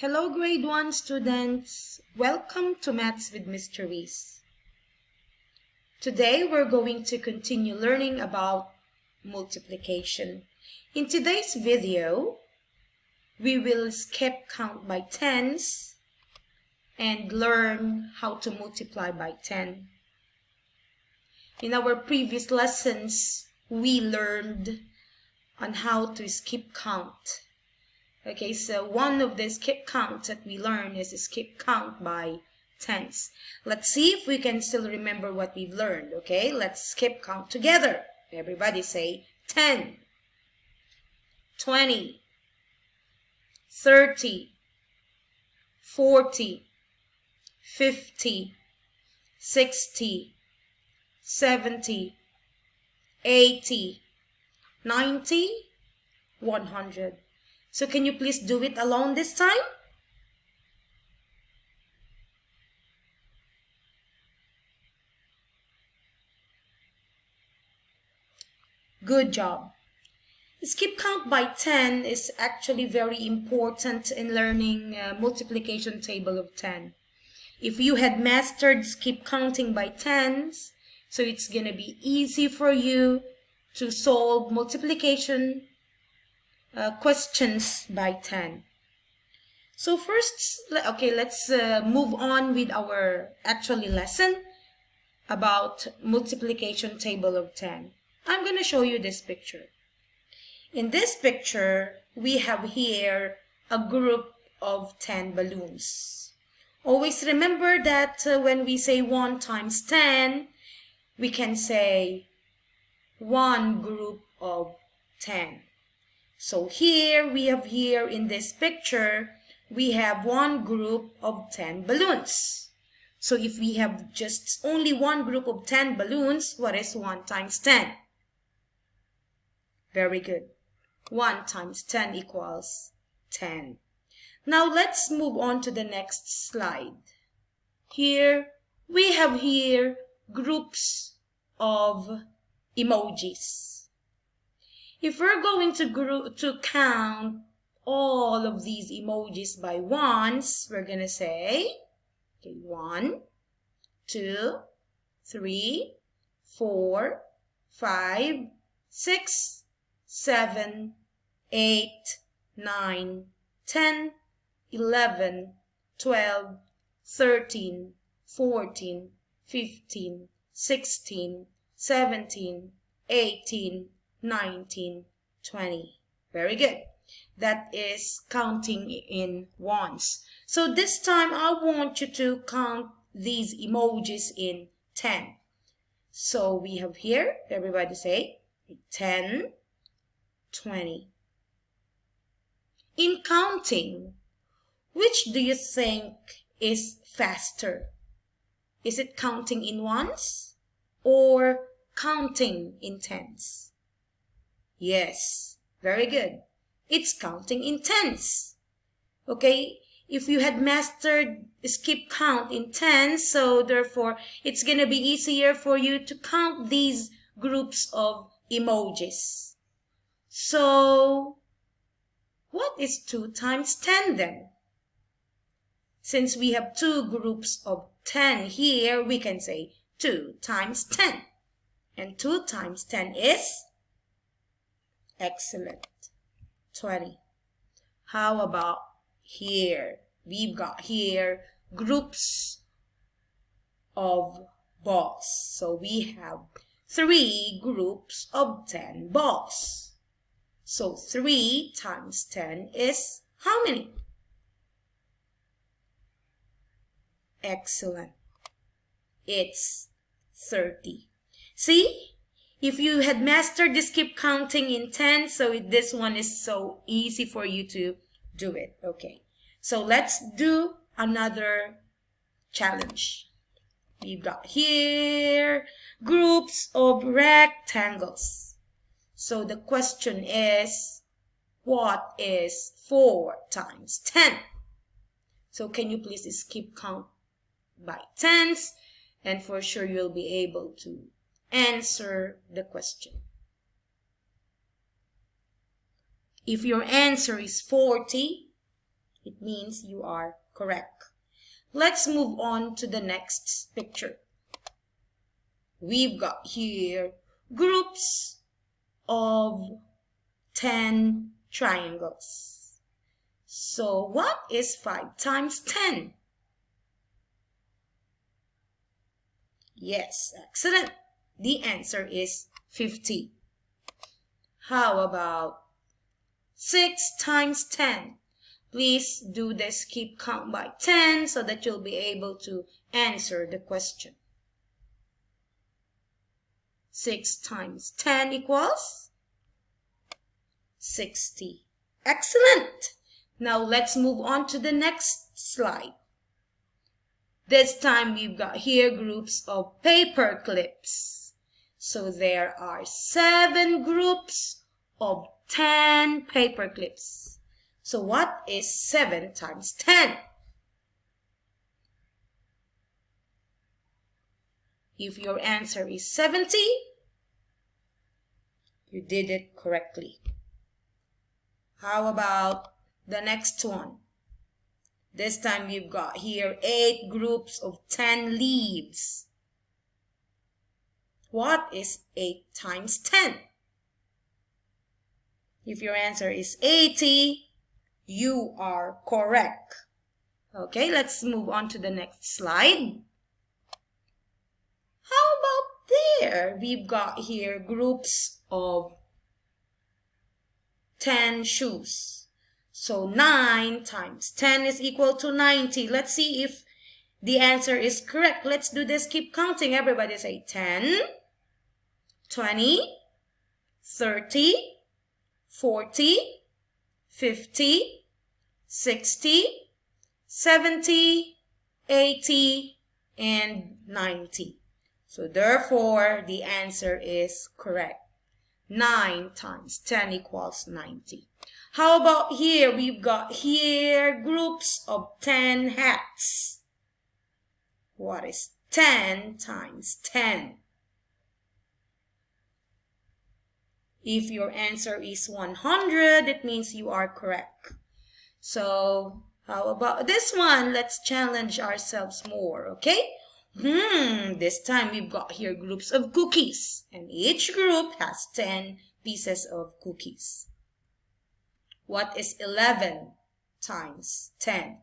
Hello grade 1 students, welcome to Maths with Mr. Reese. Today we're going to continue learning about multiplication. In today's video, we will skip count by tens and learn how to multiply by 10. In our previous lessons, we learned on how to skip count. Okay, so one of the skip counts that we learn is a skip count by tens. Let's see if we can still remember what we've learned, okay? Let's skip count together. Everybody say 10, 20, 30, 40, 50, 60, 70, 80, 90, 100. So can you please do it alone this time? Good job. Skip count by 10 is actually very important in learning multiplication table of 10. If you had mastered skip counting by tens, so it's going to be easy for you to solve multiplication questions by 10. So first, okay, let's move on with our actually lesson about multiplication table of 10. I'm going to show you this picture. In this picture, we have here a group of 10 balloons. Always remember that when we say 1 times 10, we can say one group of 10. So here we have in this picture, we have one group of 10 balloons. So if we have just only one group of 10 balloons, what is 1 times 10? Very good. 1 times 10 equals 10. Now let's move on to the next slide. Here we have groups of emojis. If we're going to count all of these emojis by ones, we're going to say, okay, 1, 2, 3, 4, 5, 6, 7, 8, 9, 10, 11, 12, 13, 14, 15, 16, 17, 18, 19, 20. Very good. That is counting in ones. So this time I want you to count these emojis in 10. So we have here, everybody say 10, 20. In counting, which do you think is faster? Is it counting in ones or counting in tens? Yes, very good. It's counting in tens. Okay, if you had mastered skip count in tens, so therefore it's going to be easier for you to count these groups of emojis. So, what is 2 times 10 then? Since we have two groups of 10 here, we can say 2 times 10. And 2 times 10 is? Excellent. 20. How about here? We've got here groups of balls. So we have 3 groups of 10 balls. So 3 times 10 is how many? Excellent. It's 30. See? If you had mastered the skip counting in 10, so this one is so easy for you to do it. Okay, so let's do another challenge. We've got here groups of rectangles. So the question is, what is 4 times 10? So can you please skip count by tens? And for sure you'll be able to answer the question. If your answer is 40, it means you are correct. Let's move on to the next picture. We've got here groups of 10 triangles. So what is 5 times 10? Yes, excellent. The answer is 50. How about 6 times 10? Please do the skip count by 10 so that you'll be able to answer the question. 6 times 10 equals 60. Excellent. Now let's move on to the next slide. This time we've got here groups of paper clips. So there are 7 groups of 10 paper clips. So what is 7 times 10? If your answer is 70, you did it correctly. How about the next one? This time we've got here 8 groups of 10 leaves. What is 8 times 10? If your answer is 80, you are correct. Okay, let's move on to the next slide. How about there? We've got here groups of 10 shoes. So 9 times 10 is equal to 90. Let's see if the answer is correct. Let's do this. Keep counting. Everybody say 10, 20, 30, 40, 50, 60, 70, 80, and 90. So therefore, the answer is correct. 9 times 10 equals 90. How about here? We've got here groups of 10 hats. What is 10 times 10? If your answer is 100, it means you are correct. So how about this one? Let's challenge ourselves more, okay? This time we've got here groups of cookies, and each group has 10 pieces of cookies. What is 11 times 10?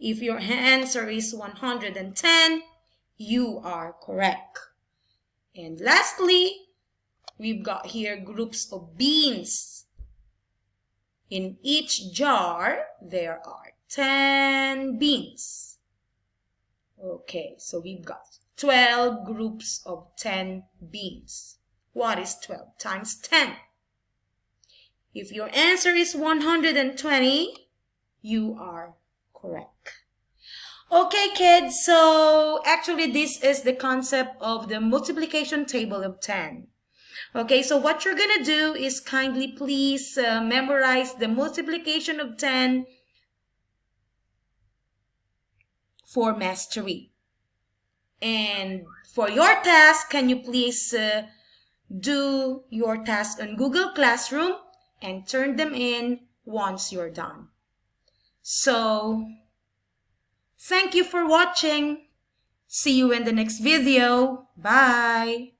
If your answer is 110, you are correct. And lastly, we've got here groups of beans. In each jar, there are 10 beans. Okay, so we've got 12 groups of 10 beans. What is 12 times 10? If your answer is 120, you are correct. Okay, kids, so actually this is the concept of the multiplication table of 10. Okay, so what you're going to do is kindly please memorize the multiplication of 10 for mastery. And for your task, can you please do your task on Google Classroom and turn them in once you're done. So, thank you for watching. See you in the next video. Bye.